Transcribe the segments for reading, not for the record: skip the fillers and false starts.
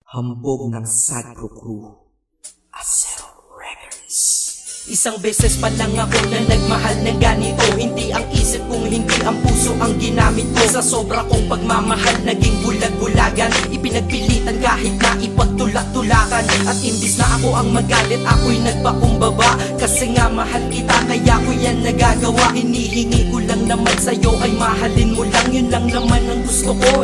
Hambog ng Sadpro Crew, Acero Records. Isang beses pa lang ako na nagmahal ng ganito. Hindi ang isip kung hindi ang puso ang ginamit ko. Sa sobra kong pagmamahal naging bulag-bulagan. Ipinagpilitan kahit na ipagtulak-tulakan. At imbis na ako ang magalit, ako'y nagpakumbaba. Kasi nga mahal kita kaya ko yan nagagawa. Hinihingi ko lang naman sa'yo ay mahalin mo lang. Yun lang naman ang gusto ko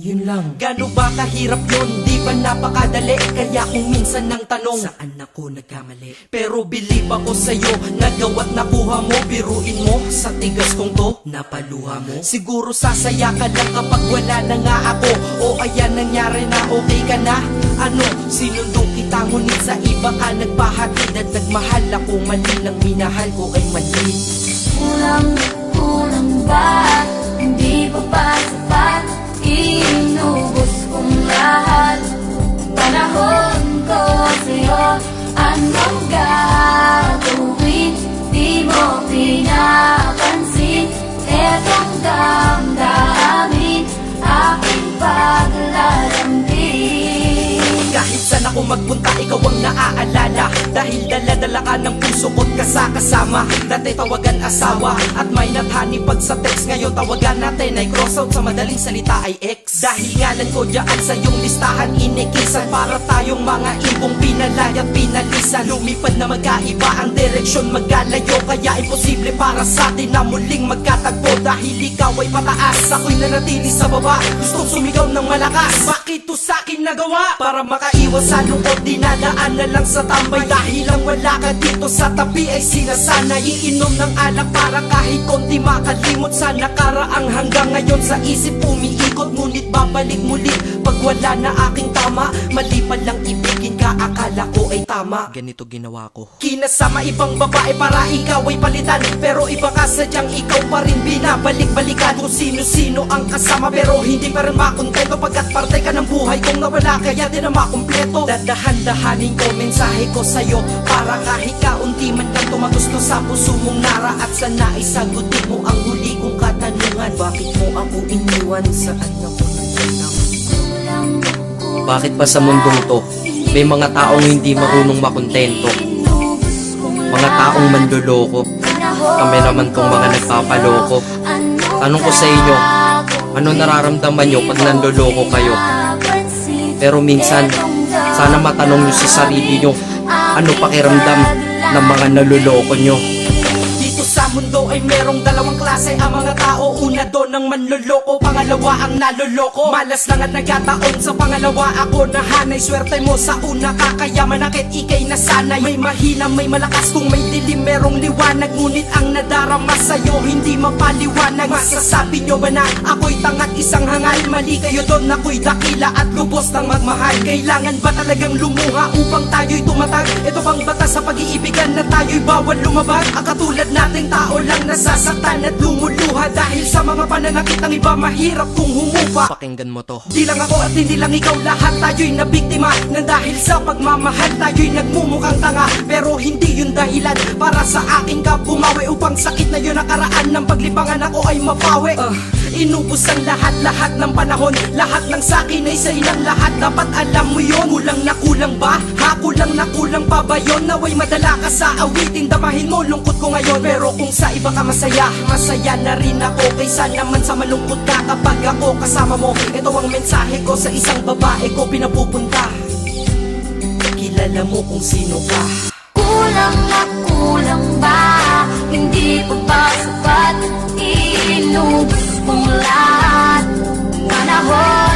Yun lang. Gano ba kahirap yun? Di ba napakadali? Kaya kung minsan nang tanong, saan ako nagkamali? Pero believe ako sa'yo, nagawa't nakuha mo. Biruin mo, sa tigas kong to, napaluha mo. Siguro sasaya ka lang kapag wala na nga ako. O ayan nangyari na, okay ka na? Ano, sinundong kita ngunit sa iba ka nagpahatid. At nagmahal ako, mali lang minahal ko ay mali. Kulang ba? Hindi pa ba sapat? Inubos kong lahat. Panahon ko sa'yo, anong gagawin? Di mo pinapansin etong damdamin, aking paglalambing. Kahit saan ako magpunta, ikaw ang naaalala. Dahil dala-dala ka ng puso ko't kasama. Dati tawagan asawa at may nathani pag sa text. Ngayon tawagan natin ay cross out, sa madaling salita ay ex. Dahil ngalan ko dyan sa iyong listahan inikisan. Para tayong mga ibong pinalay at pinalisan. Lumipad na magkaiba ang direksyon, magkalayo. Kaya imposible para sa atin na muling magkatagpo. Dahil ikaw ay pataas, ako'y nanatili sa baba. Gustong sumigaw ng malakas, bakit to sa'kin nagawa? Para makaiwas sa lungkot, dinadaan na lang sa tambay. Dahil lang wala ka dito sa tabi ay sinasanay. Iinom ng alak para kahit konti makalimot sa nakaraang. Hanggang ngayon sa isip umiikot, ngunit babalik muli pag wala na aking tama. Mali pa lang ibigin ka, akala ko ay tama. Ganito ginawa ko, kinasama ibang babae para ikaw ay palitan. Pero iba ka sadyang ikaw pa rin binabalik-balikan. Kung sino-sino ang kasama pero hindi pa rin makontento. Pagkat parte ka ng buhay kong nawala, kaya din na makumpleto. Dadahan-dahanin ko mensahe ko sa'yo, para kahit kaunti man lang tumagusto sa puso mong nara. At sana isagutin mo ang huli kong katanungan, bakit mo ako iniwan, saan ako nagkulang? Bakit pa sa mundong to, may mga taong hindi marunong makontento? Mga taong manloloko, kami naman tong mga nagpapaloko. Tanong ko sa inyo, ano nararamdaman nyo pag nanloloko kayo? Pero minsan, sana matanong nyo sa sarili nyo, ano pakiramdam ng mga naluloko nyo? Dito sa mundo ay merong dalawang klase ang mga tao. Una doon ang manloloko, pangalawa ang naloloko. Malas lang at nagkataon sa pangalawa ako nahanay. Swerte mo sa una kakayaman, akit ikay nasanay. May mahina, may malakas, kung may dilim merong liwanag. Ngunit ang nadarama sa'yo hindi mapaliwanag. Masasabi nyo ba na ako'y tangat isang hangal? Mali kayo doon, ako'y dakila at lubos ng magmahal. Kailangan ba talagang lumuha upang tayo'y tumatag? Ito bang batas sa pag-iibigan na tayo'y bawal lumabag? Ang katulad nating tao lang nasasaktan at lumuluha dahil sa mga pananakit ng iba, mahirap kung humupa. Pakinggan mo to. Di lang ako at hindi lang ikaw, lahat tayo'y nabiktima. Nang dahil sa pagmamahal tayo'y nagmumukhang tanga. Pero hindi yun dahilan para sa akin ka bumawi. Upang sakit na yun nakaraan ng paglibangan ako ay mapawi. Inubos ang lahat-lahat ng panahon. Lahat ng sakin ay sa ilang lahat. Dapat alam mo yun. Kulang na kulang ba? Ha? Kulang na kulang pa ba yun? Naway madala ka sa awitin, damahin mo lungkot ko ngayon. Pero kung sa iba ka masaya, masaya na rin ako. Kaysa naman sa malungkot ka kapag ako kasama mo. Ito ang mensahe ko sa isang babae ko pinapupunta. Kilala mo kung sino ka. Kulang na kulang ba? Hindi pa ba sapat? Inubos kong lahat. Panahon